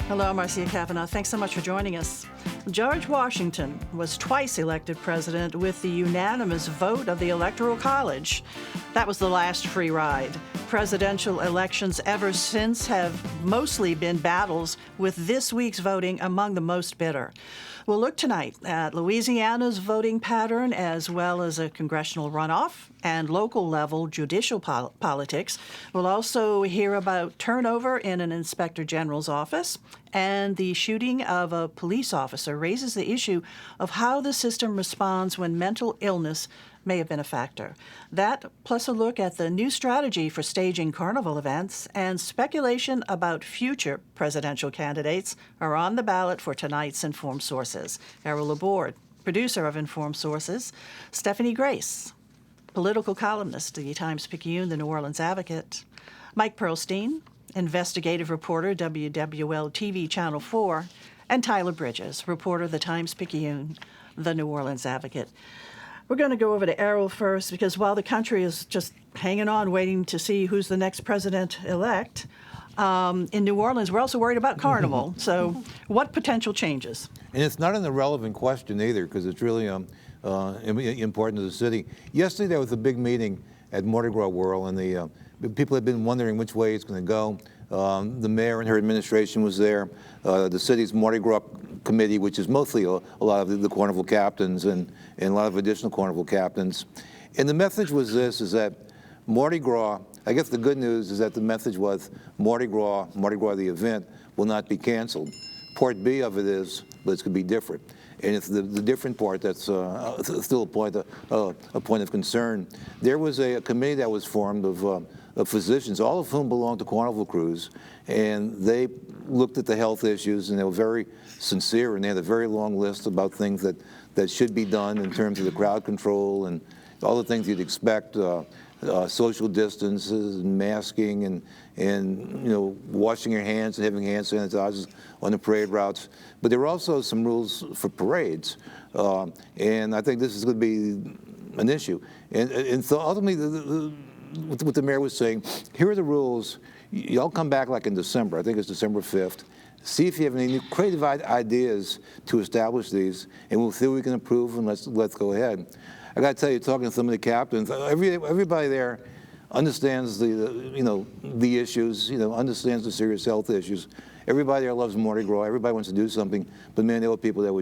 Hello, Marcia Cavanaugh. Thanks so much for joining us. George Washington was twice elected president with the unanimous vote of the Electoral College. That was the last free ride. Presidential elections ever since have mostly been battles, with this week's voting among the most bitter. We'll look tonight at Louisiana's voting pattern, as well as a congressional runoff and local-level judicial politics. We'll also hear about turnover in an inspector general's office, and the shooting of a police officer raises the issue of how the system responds when mental illness may have been a factor. That, plus a look at the new strategy for staging carnival events, and speculation about future presidential candidates are on the ballot for tonight's Informed Sources. Errol Laborde, producer of Informed Sources; Stephanie Grace, political columnist, the Times-Picayune, the New Orleans Advocate; Mike Pearlstein, investigative reporter, WWL TV Channel 4; and Tyler Bridges, reporter, the Times-Picayune, the New Orleans Advocate. We're going to go over to Errol first, because while the country is just hanging on, waiting to see who's the next president-elect, in New Orleans, we're also worried about Carnival. So what potential changes? And it's not an irrelevant question either, because it's really important to the city. Yesterday there was a big meeting at Mardi Gras World, and the people had been wondering which way it's going to go. The mayor and her administration was there. The city's Mardi Gras committee, which is mostly a lot of the carnival captains and a lot of additional carnival captains. And the message was this, is that Mardi Gras, I guess the good news is that the message was Mardi Gras the event, will not be canceled. Part B of it is, but it's going to be different. And it's the different part that's still a point of concern. There was a committee that was formed of physicians, all of whom belong to carnival crews, and they looked at the health issues, and they were very sincere, and they had a very long list about things that should be done in terms of the crowd control and all the things you'd expect, social distances and masking and washing your hands and having hand sanitizers on the parade routes. But there were also some rules for parades, and I think this is going to be an issue. And so ultimately, what the mayor was saying, here are the rules. Y'all come back like in December, I think it's December 5th, see if you have any new creative ideas to establish these, and we'll see what we can improve, and let's go ahead. I got to tell you, talking to some of the captains, everybody there understands the issues, understands the serious health issues. Everybody there loves Mardi Gras. Everybody wants to do something, but man, there were people that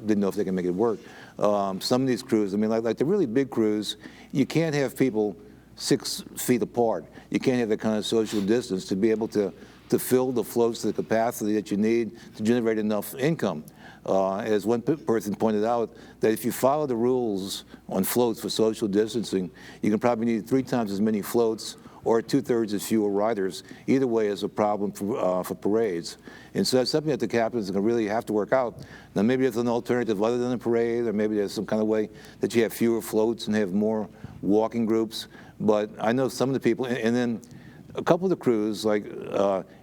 didn't know if they can make it work. Some of these crews, I mean, like the really big crews, you can't have people 6 feet apart. You can't have that kind of social distance to be able to fill the floats to the capacity that you need to generate enough income. As one person pointed out, that if you follow the rules on floats for social distancing, you can probably need 3 times as many floats or 2/3 as fewer riders. Either way is a problem for parades. And so that's something that the captains are going to really have to work out. Now maybe there's an alternative other than a parade, or maybe there's some kind of way that you have fewer floats and have more walking groups. But I know some of the people, and then a couple of the crews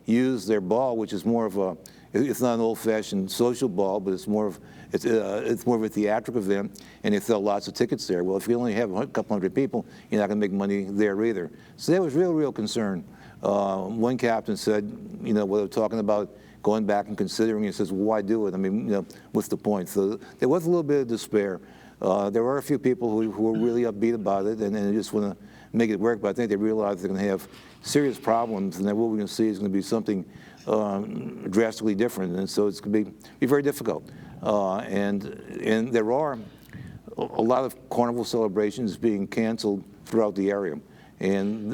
use their ball, which is more of it's not an old-fashioned social ball, but it's more of a theatric event, and they sell lots of tickets there. Well, if you only have a couple hundred people, you're not going to make money there either. So there was real concern. One captain said, well, they're talking about going back and considering, he says, well, why do it? I mean, what's the point? So there was a little bit of despair. There are a few people who are really upbeat about it, and they just want to make it work, but I think they realize they're going to have serious problems, and that what we're going to see is going to be something drastically different, and so it's going to be very difficult. And there are a lot of carnival celebrations being canceled throughout the area, and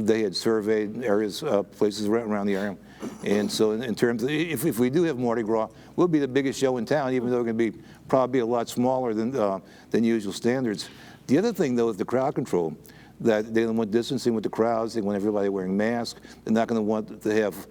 they had surveyed areas, places around the area, and so in terms of, if we do have Mardi Gras, we'll be the biggest show in town, even though it's going to be probably a lot smaller than usual standards. The other thing, though, is the crowd control. That they don't want distancing with the crowds. They want everybody wearing masks. They're not going to want to have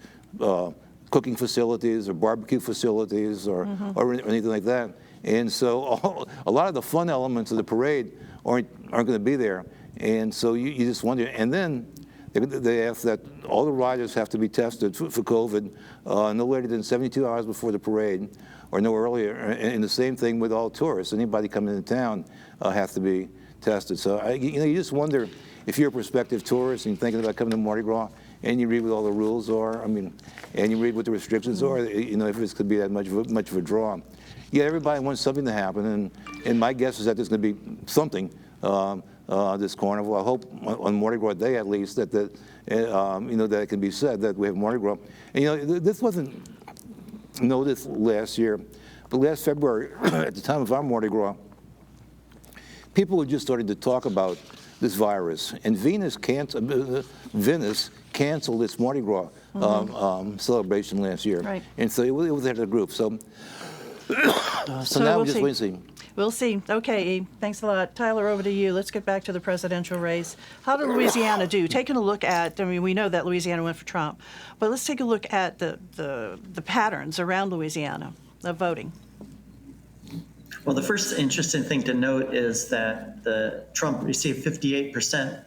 cooking facilities or barbecue facilities or anything like that. And so a lot of the fun elements of the parade aren't going to be there. And so you just wonder. And then they ask that all the riders have to be tested for COVID no later than 72 hours before the parade, or no earlier. And the same thing with all tourists. Anybody coming into town has to be tested. So you just wonder, if you're a prospective tourist and you're thinking about coming to Mardi Gras, and you read what all the rules are. I mean, and you read what the restrictions are. You know, if it's going to be that much of a draw. Yeah, everybody wants something to happen, and my guess is that there's going to be something this carnival. I hope on Mardi Gras Day at least that you know, that it can be said that we have Mardi Gras. And you know, this wasn't noticed last year, but last February, at the time of our Mardi Gras, people were just starting to talk about this virus, and Venice canceled its Mardi Gras celebration last year, right. And so it was at a group. So now we'll we just see. wait and see. We'll see. Okay, Eve, thanks a lot. Tyler, over to you. Let's get back to the presidential race. How did Louisiana do? Taking a look at, I mean, we know that Louisiana went for Trump, but let's take a look at the patterns around Louisiana of voting. Well, the first interesting thing to note is that Trump received 58%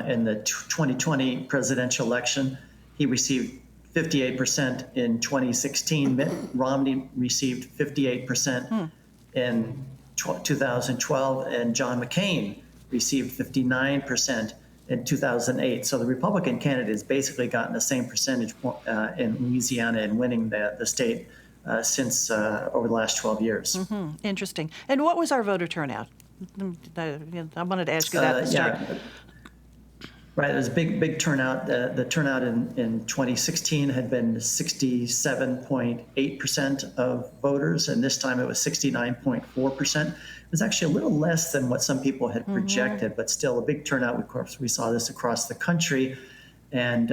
in the 2020 presidential election. He received 58% in 2016. Mitt Romney received 58% in 2012, and John McCain received 59% in 2008. So the Republican candidate has basically gotten the same percentage in Louisiana in winning the state since over the last 12 years. Interesting. And what was our voter turnout? I wanted to ask you that to start. Yeah. Right, it was a big turnout. The turnout in 2016 had been 67.8% of voters, and this time it was 69.4%. It was actually a little less than what some people had projected, but still a big turnout. Of course, we saw this across the country, and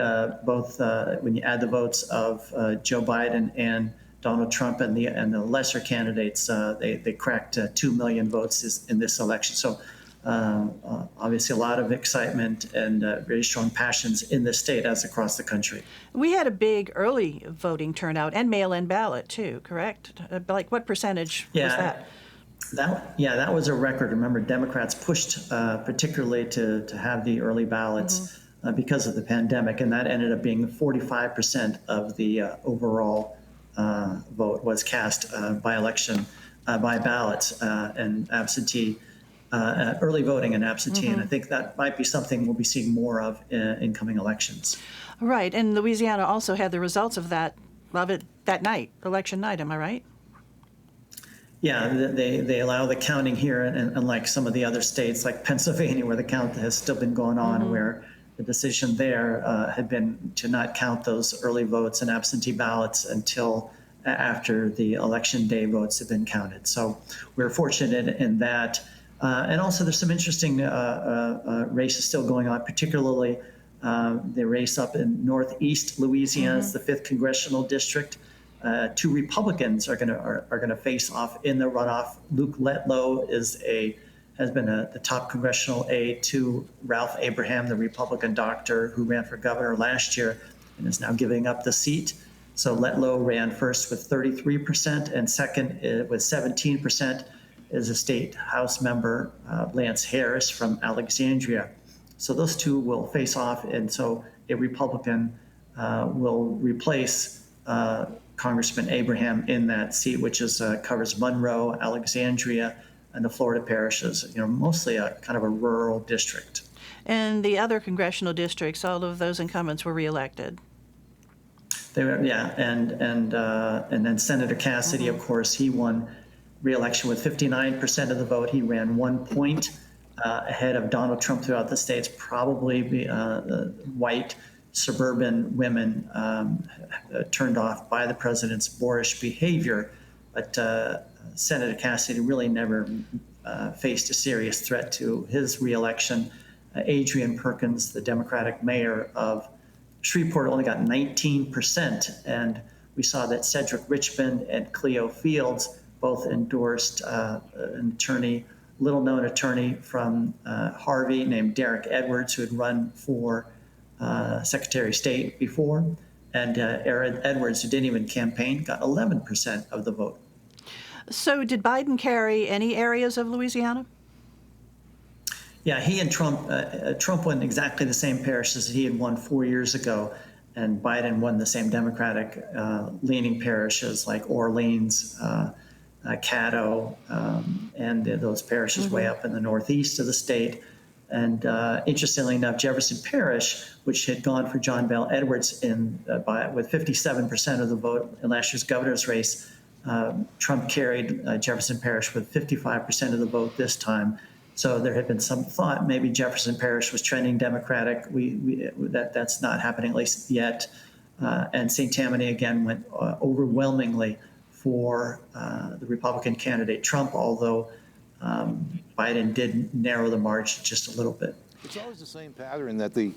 both when you add the votes of Joe Biden and Donald Trump and the lesser candidates, they cracked 2 million votes in this election. So. Obviously, a lot of excitement and very strong passions in the state as across the country. We had a big early voting turnout and mail-in ballot too, correct? Like what percentage was that? That was a record. Remember, Democrats pushed particularly to have the early ballots because of the pandemic, and that ended up being 45% of the overall vote was cast by ballots and absentee. Early voting and absentee, and I think that might be something we'll be seeing more of in coming elections. Right, and Louisiana also had the results of that night, election night. Am I right? Yeah, they allow the counting here, and unlike some of the other states like Pennsylvania, where the count has still been going on, where the decision there had been to not count those early votes and absentee ballots until after the election day votes have been counted. So we're fortunate in that. And also there's some interesting races still going on, particularly the race up in northeast Louisiana, the 5th Congressional District. 2 Republicans are going to face off in the runoff. Luke Letlow has been the top congressional aide to Ralph Abraham, the Republican doctor who ran for governor last year and is now giving up the seat. So Letlow ran first with 33% and second with 17%. Is a state House member, Lance Harris from Alexandria. So those two will face off, and so a Republican will replace Congressman Abraham in that seat, which covers Monroe, Alexandria, and the Florida parishes. You know, mostly a kind of a rural district. And the other congressional districts, all of those incumbents were reelected. They were, and then Senator Cassidy, of course, he won re-election with 59% of the vote. He ran 1 point ahead of Donald Trump throughout the states. Probably the white suburban women turned off by the president's boorish behavior, but Senator Cassidy really never faced a serious threat to his re-election. Adrian Perkins, the Democratic mayor of Shreveport, only got 19%, and we saw that Cedric Richmond and Cleo Fields both endorsed an attorney, little-known attorney from Harvey named Derek Edwards, who had run for Secretary of State before. And Aaron Edwards, who didn't even campaign, got 11% of the vote. So did Biden carry any areas of Louisiana? Yeah, he and Trump won exactly the same parishes that he had won 4 years ago. And Biden won the same Democratic leaning parishes like Orleans, Caddo, and those parishes way up in the northeast of the state. And interestingly enough, Jefferson Parish, which had gone for John Bell Edwards with 57% of the vote in last year's governor's race, Trump carried Jefferson Parish with 55% of the vote this time. So there had been some thought maybe Jefferson Parish was trending Democratic. That's not happening, at least yet. And St. Tammany again went overwhelmingly for the Republican candidate Trump, although Biden did narrow the margin just a little bit. It's always the same pattern that the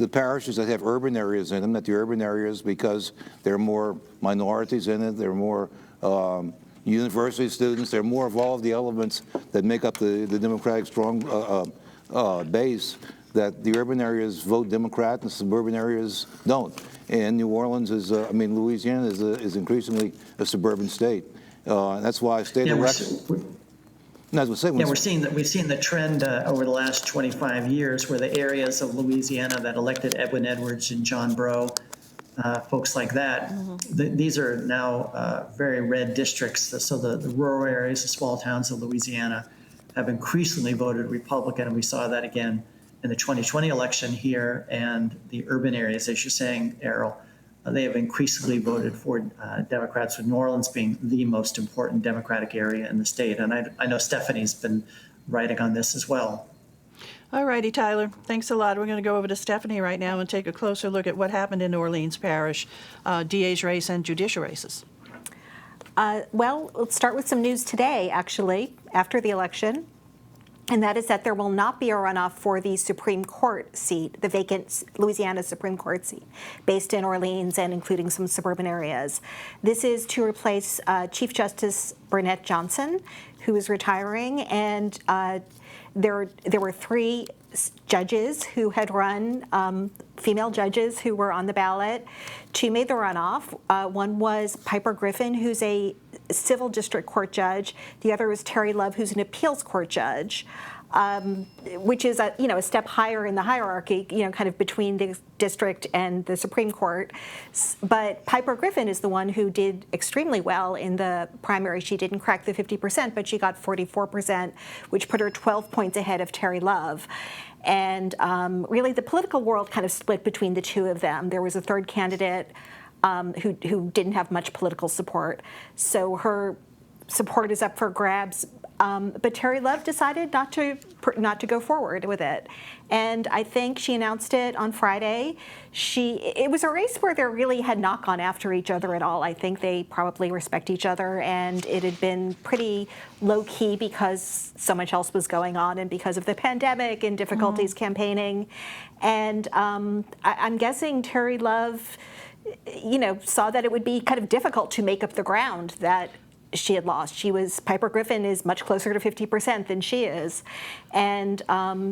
parishes that have urban areas in them, that the urban areas, because there are more minorities in it, there are more university students, there are more of all of the elements that make up the Democratic strong base, that the urban areas vote Democrat and suburban areas don't. And New Orleans Louisiana is increasingly a suburban state. That's why state elections. We've seen the trend over the last 25 years where the areas of Louisiana that elected Edwin Edwards and John Breaux, folks like that, these are now very red districts. So the rural areas, the small towns of Louisiana have increasingly voted Republican, and we saw that again in the 2020 election here. And the urban areas, as you're saying, Errol, they have increasingly voted for Democrats, with New Orleans being the most important Democratic area in the state. And I know Stephanie's been writing on this as well. All righty, Tyler. Thanks a lot. We're going to go over to Stephanie right now and take a closer look at what happened in New Orleans Parish, DA's race and judicial races. Well, let's start with some news today, actually, after the election. And that is that there will not be a runoff for the Supreme Court seat, the vacant Louisiana Supreme Court seat, based in Orleans and including some suburban areas. This is to replace Chief Justice Burnett Johnson, who is retiring, and there were 3 judges who had run, female judges who were on the ballot. 2 made the runoff. One was Piper Griffin, who's a civil district court judge. The other was Terry Love, who's an appeals court judge, which is a step higher in the hierarchy, kind of between the district and the Supreme Court. But Piper Griffin is the one who did extremely well in the primary. She didn't crack the 50%, but she got 44%, which put her 12 points ahead of Terry Love. And really, the political world kind of split between the 2 of them. There was a third candidate who didn't have much political support. So her support is up for grabs. But Terry Love decided not to go forward with it. And I think she announced it on Friday. It was a race where they really had not gone after each other at all. I think they probably respect each other, and it had been pretty low-key because so much else was going on and because of the pandemic and difficulties campaigning. And I'm guessing Terry Love saw that it would be kind of difficult to make up the ground that she had lost. Piper Griffin is much closer to 50% than she is. And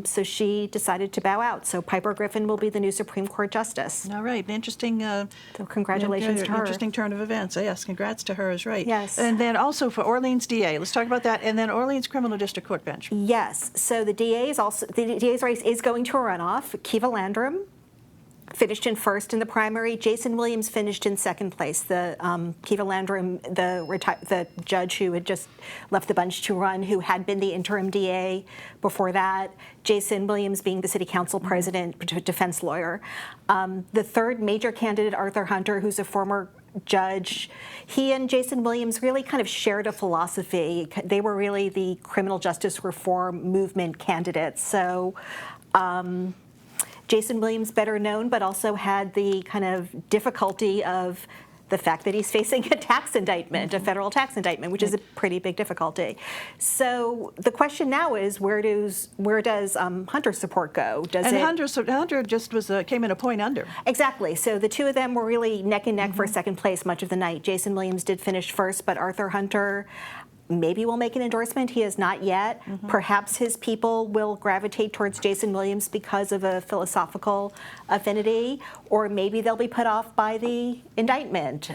so she decided to bow out. So Piper Griffin will be the new Supreme Court Justice. All right. Interesting. So congratulations to her. Interesting turn of events. Yes, congrats to her is right. Yes. And then also for Orleans DA, let's talk about that. And then Orleans Criminal District Court Bench. Yes. So the DA's race is going to a runoff. Kiva Landrum finished in first in the primary. Jason Williams finished in second place. The Kiva Landrum, the judge who had just left the bench to run, who had been the interim DA before that. Jason Williams being the city council president, defense lawyer. The third major candidate, Arthur Hunter, who's a former judge, he and Jason Williams really kind of shared a philosophy. They were really the criminal justice reform movement candidates. So Jason Williams, better known, but also had the kind of difficulty of the fact that he's facing a tax indictment, a federal tax indictment, which is a pretty big difficulty. So the question now is, where does Hunter's support go? Hunter just came in a point under. Exactly. So the 2 of them were really neck and neck for second place much of the night. Jason Williams did finish first, but Arthur Hunter maybe will make an endorsement. He has not yet. Perhaps his people will gravitate towards Jason Williams because of a philosophical affinity, or maybe they'll be put off by the indictment.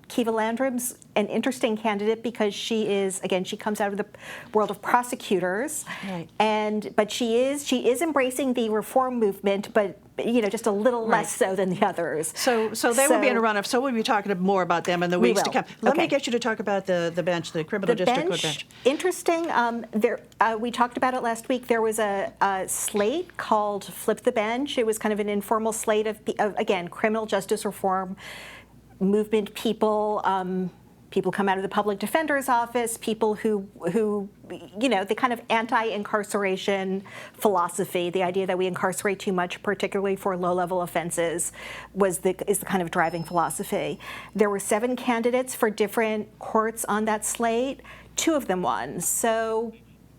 Kiva Landrum's an interesting candidate because she is, again, she comes out of the world of prosecutors, right. but she is embracing the reform movement, but just a little less so than the others. So they will be in a runoff. So we'll be talking more about them in the weeks to come. Let me get you to talk about the bench, the criminal district court bench. Interesting. We talked about it last week. There was a slate called Flip the Bench. It was kind of an informal slate of again, criminal justice reform movement people. People come out of the public defender's office, people who the kind of anti-incarceration philosophy, the idea that we incarcerate too much, particularly for low-level offenses, is the kind of driving philosophy. There were 7 candidates for different courts on that slate. 2 of them won. So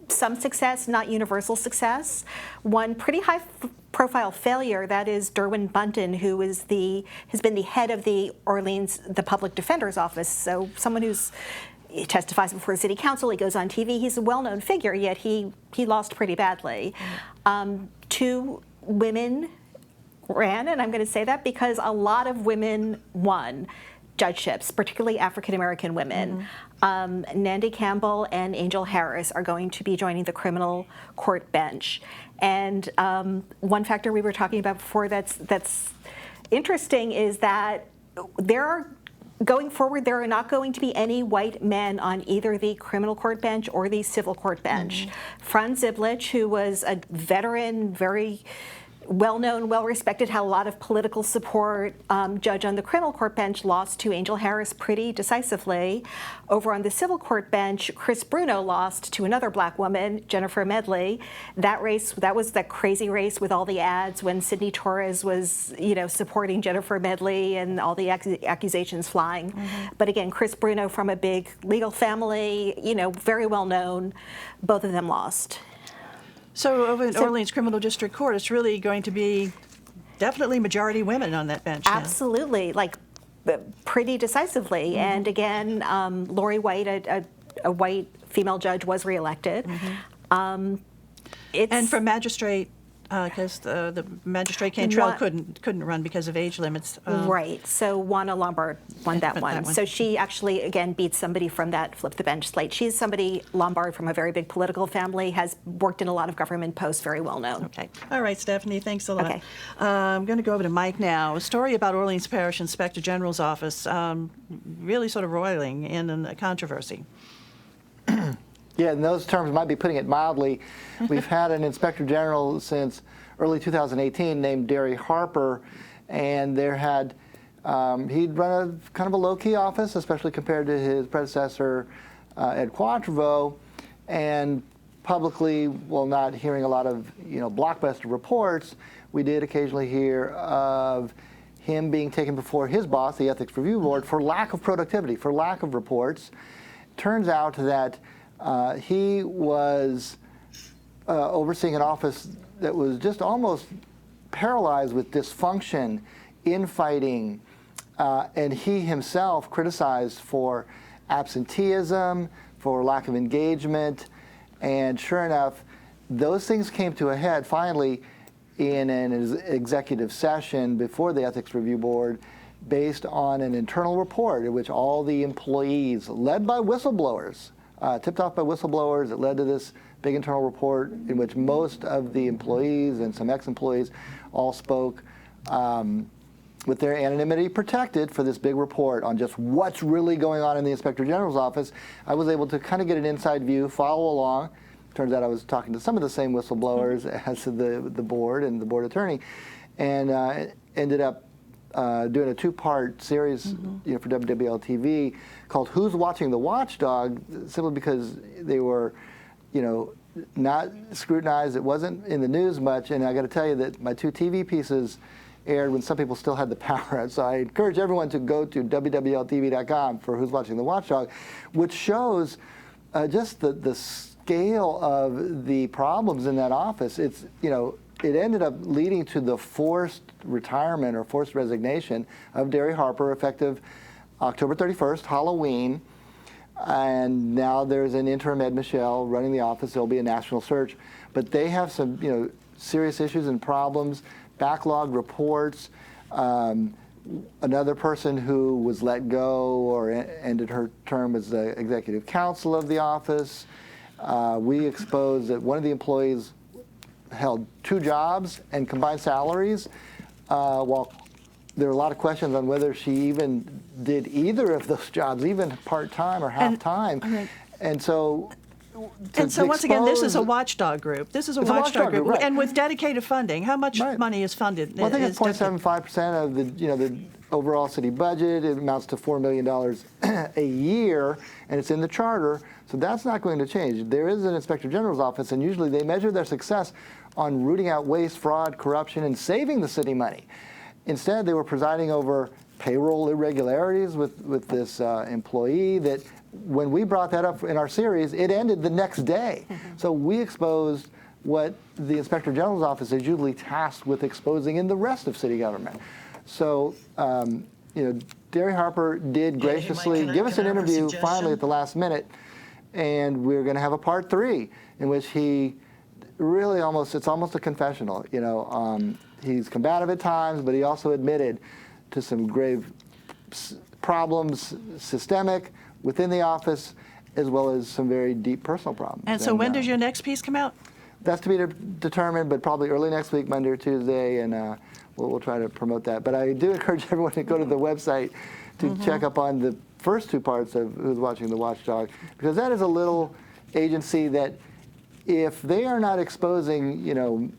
some success, not universal success. One pretty high-profile failure, that is Derwin Bunton, who has been the head of the public defender's office. So someone he testifies before the city council, he goes on TV, he's a well-known figure, yet he lost pretty badly. 2 women ran, and I'm going to say that because a lot of women won judgeships, particularly African-American women. Nandy Campbell and Angel Harris are going to be joining the criminal court bench. And one factor we were talking about before that's interesting is that going forward, there are not going to be any white men on either the criminal court bench or the civil court bench. Franz Ziblich, who was a veteran, very well-known, well-respected, had a lot of political support, judge on the criminal court bench, lost to Angel Harris pretty decisively. Over on the civil court bench, Chris Bruno lost to another black woman, Jennifer Medley. That was that crazy race with all the ads when Sidney Torres was, supporting Jennifer Medley and all the accusations flying. But again, Chris Bruno from a big legal family, very well-known, both of them lost. So over in Orleans Criminal District Court, it's really going to be definitely majority women on that bench now. Absolutely, pretty decisively. And again, Lori White, a white female judge, was reelected. And for magistrate, because the magistrate Cantrell couldn't run because of age limits. Right. So Juana Lombard won that one. So she actually, again, beats somebody from that Flip the Bench slate. She's somebody, Lombard, from a very big political family, has worked in a lot of government posts, very well known. Okay. All right, Stephanie, thanks a lot. Okay. I'm going to go over to Mike now. A story about Orleans Parish Inspector General's office really sort of roiling in a controversy. Yeah, in those terms, might be putting it mildly. We've had an inspector general since early 2018 named Derry Harper, and he'd run a kind of a low-key office, especially compared to his predecessor, Ed Quatrevo, and publicly, while not hearing a lot of blockbuster reports, we did occasionally hear of him being taken before his boss, the Ethics Review Board, for lack of productivity, for lack of reports. Turns out that he was overseeing an office that was just almost paralyzed with dysfunction, infighting, and he himself criticized for absenteeism, for lack of engagement, and sure enough, those things came to a head finally in an executive session before the Ethics Review Board based on an internal report in which all the employees, led by whistleblowers, tipped off by whistleblowers, that led to this big internal report in which most of the employees and some ex-employees all spoke with their anonymity protected for this big report on just what's really going on in the Inspector General's office. I was able to kind of get an inside view, follow along. Turns out I was talking to some of the same whistleblowers as the board and the board attorney, and ended up doing a 2-part series for WWL-TV called Who's Watching the Watchdog, simply because they were, not scrutinized. It wasn't in the news much, and I got to tell you that my 2 TV pieces aired when some people still had the power. So I encourage everyone to go to WWLTV.com for Who's Watching the Watchdog, which shows just the scale of the problems in that office. It's, it ended up leading to the forced retirement or forced resignation of Derry Harper effective October 31st, Halloween. And now there's an interim Ed Michelle running the office. There'll be a national search. But they have some serious issues and problems, backlog reports, Another person who was let go or ended her term as the executive counsel of the office. We exposed that one of the employees held 2 jobs and combined salaries, while there were a lot of questions on whether she even did either of those jobs, even part-time or half-time. And so once again, this is a watchdog group. This is a watchdog group, right. And with dedicated funding, how much money is funded? Well, I think it's 0.75% of the overall city budget. It amounts to $4 million a year, and it's in the charter. So that's not going to change. There is an Inspector General's office, and usually they measure their success on rooting out waste, fraud, corruption, and saving the city money. Instead, they were presiding over payroll irregularities with this employee that, when we brought that up in our series, it ended the next day. So we exposed what the Inspector General's office is usually tasked with exposing in the rest of city government. So, Derry Harper did graciously give us an interview finally at the last minute, and we're going to have a part 3 in which he really it's almost a confessional. He's combative at times, but he also admitted to some grave problems, systemic, within the office, as well as some very deep personal problems. And so when does your next piece come out? That's to be determined, but probably early next week, Monday or Tuesday, and we'll try to promote that. But I do encourage everyone to go to the website to check up on the first 2 parts of Who's Watching the Watchdog, because that is a little agency that, if they are not exposing,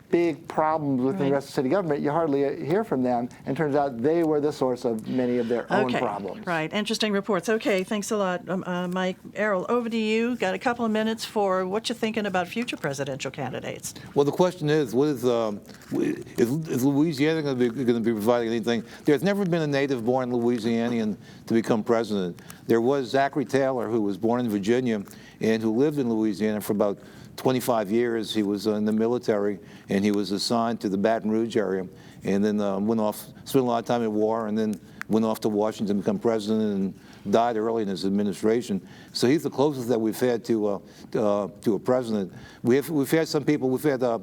big problems within the rest of city government, you hardly hear from them. And it turns out they were the source of many of their own problems. Right. Interesting reports. Okay. Thanks a lot, Mike. Errol, over to you. Got a couple of minutes for what you're thinking about future presidential candidates. Well, the question is, what is Louisiana going to be providing anything? There's never been a native-born Louisianian to become president. There was Zachary Taylor, who was born in Virginia and who lived in Louisiana for about 25 years. He was in the military, and he was assigned to the Baton Rouge area, and then went off, spent a lot of time in war, and then went off to Washington to become president, and died early in his administration. So he's the closest that we've had to a president. We've had some people. We've had a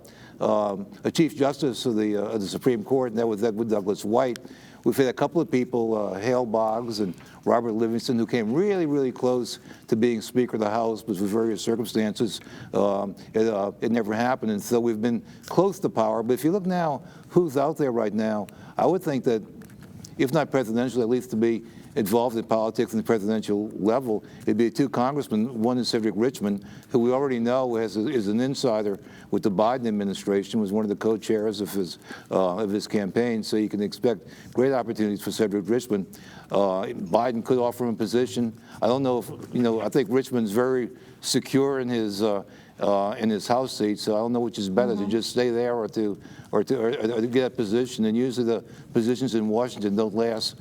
Chief Justice of the Supreme Court, and that was Edward Douglas White. We've had a couple of people, Hale Boggs and Robert Livingston, who came really, really close to being Speaker of the House, but for various circumstances, it never happened. And so we've been close to power. But if you look now, who's out there right now, I would think that, if not presidential, at least to be involved in politics on the presidential level, it'd be 2 congressmen. One is Cedric Richmond, who we already know is an insider with the Biden administration, was one of the co-chairs of his campaign. So you can expect great opportunities for Cedric Richmond. Biden could offer him a position. I don't know if I think Richmond's very secure in his House seat, so I don't know which is better, to just stay there or to get a position. And usually the positions in Washington don't last,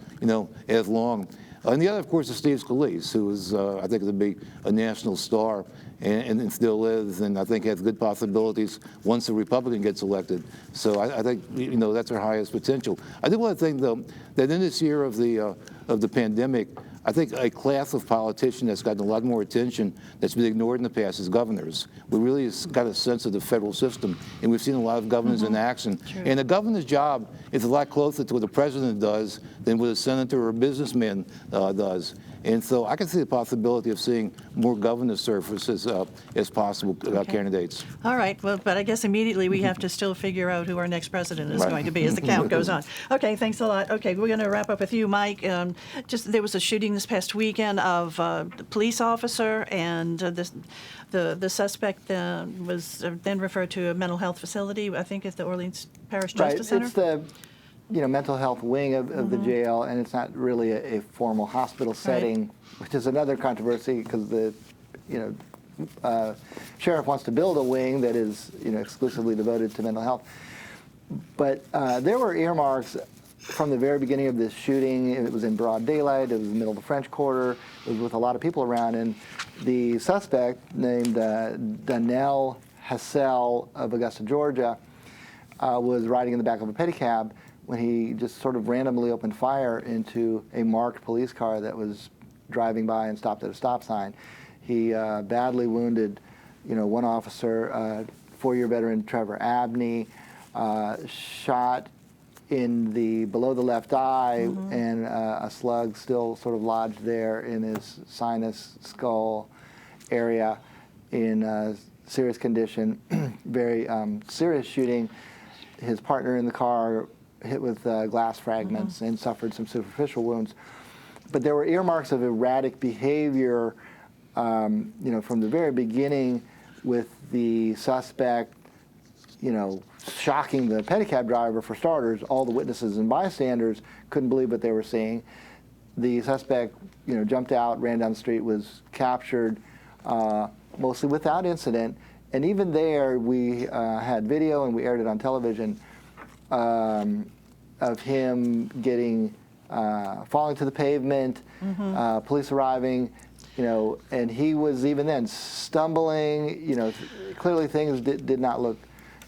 as long. And the other, of course, is Steve Scalise, who is, I think, going to be a national star, and still is, and I think has good possibilities once a Republican gets elected. So I think, that's our highest potential. I do want to think, though, that in this year of the pandemic, I think a class of politician that's gotten a lot more attention that's been ignored in the past is governors. We really got a sense of the federal system, and we've seen a lot of governors in action. True. And a governor's job is a lot closer to what the president does than what a senator or a businessman does. And so I can see the possibility of seeing more governor services as possible candidates. All right. Well, but I guess immediately we have to still figure out who our next president is going to be as the count goes on. Okay. Thanks a lot. Okay. We're going to wrap up with you, Mike. There was a shooting this past weekend of a police officer, and the suspect was then referred to a mental health facility, I think, at the Orleans Parish Justice Center. It's the mental health wing of the jail, and it's not really a formal hospital setting, which is another controversy, because the sheriff wants to build a wing that is exclusively devoted to mental health. But there were earmarks from the very beginning of this shooting. It was in broad daylight. It was in the middle of the French Quarter. It was with a lot of people around, and the suspect, named Donnell Hassell of Augusta, Georgia, was riding in the back of a pedicab when he just sort of randomly opened fire into a marked police car that was driving by and stopped at a stop sign. He badly wounded, one officer, 4-year veteran Trevor Abney, shot in the below the left eye, and a slug still sort of lodged there in his sinus skull area in serious condition. Very serious shooting. His partner in the car hit with glass fragments and suffered some superficial wounds. But there were earmarks of erratic behavior, from the very beginning, with the suspect, shocking the pedicab driver for starters. All the witnesses and bystanders couldn't believe what they were seeing. The suspect, jumped out, ran down the street, was captured, mostly without incident. And even there, we had video and we aired it on television of him getting falling to the pavement, police arriving, and he was even then stumbling. Clearly things did not look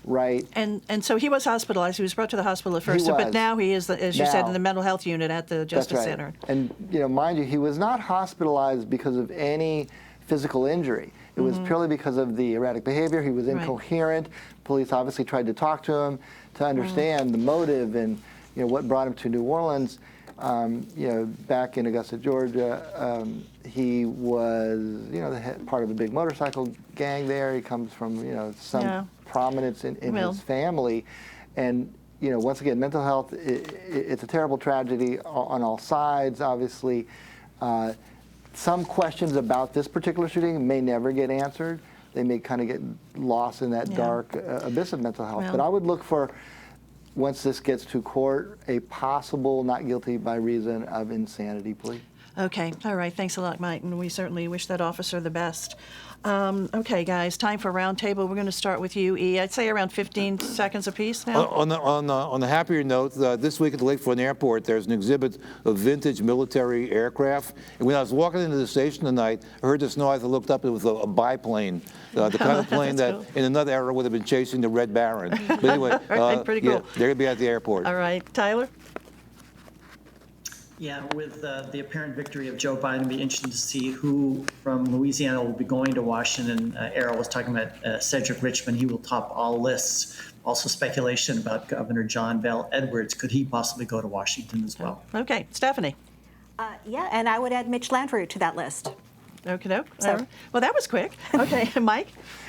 right. And so he was hospitalized. He was brought to the hospital at first, but now he is, as you said, in the mental health unit at the Justice Center. And mind you, he was not hospitalized because of any physical injury. It was purely because of the erratic behavior. He was incoherent. Police obviously tried to talk to him to understand the motive and what brought him to New Orleans. Back in Augusta, Georgia, he was part of the big motorcycle gang there. He comes from some prominence in his family, and once again, mental health. It's a terrible tragedy on all sides. Obviously. Some questions about this particular shooting may never get answered. They may kind of get lost in that dark abyss of mental health. But I would look for, once this gets to court, a possible not guilty by reason of insanity plea. Okay. All right. Thanks a lot, Mike. And we certainly wish that officer the best. Okay, guys, time for roundtable. We're going to start with you, E. I'd say around 15 seconds apiece now. On the happier note, this week at the Lakefront Airport, there's an exhibit of vintage military aircraft. And when I was walking into the station tonight, I heard this noise. I looked up. It was a biplane, the kind of plane that cool. in another era would have been chasing the Red Baron. But anyway, pretty cool. They're going to be at the airport. All right, Tyler? Yeah, with the apparent victory of Joe Biden, it'll be interesting to see who from Louisiana will be going to Washington. Errol was talking about Cedric Richmond. He will top all lists. Also speculation about Governor John Bell Edwards. Could he possibly go to Washington as well? Okay, Stephanie? And I would add Mitch Landrieu to that list. Okay, well, that was quick. Okay, Mike?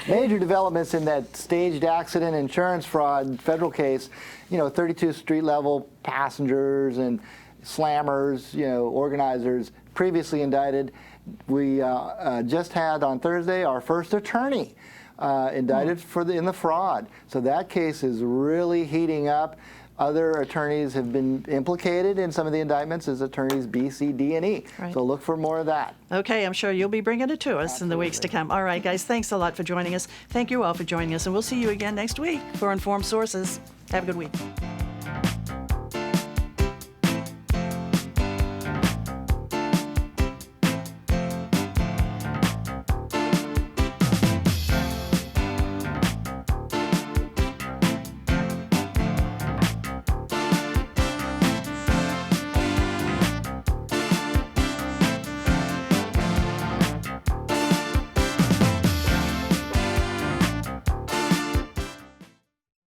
Major developments in that staged accident insurance fraud federal case, 32 street level passengers and slammers, organizers previously indicted. We just had on Thursday our first attorney indicted in the fraud. So that case is really heating up. Other attorneys have been implicated in some of the indictments as attorneys B, C, D, and E. Right. So look for more of that. Okay, I'm sure you'll be bringing it to us in the weeks to come. All right, guys, thanks a lot for joining us. Thank you all for joining us, and we'll see you again next week for Informed Sources. Have a good week.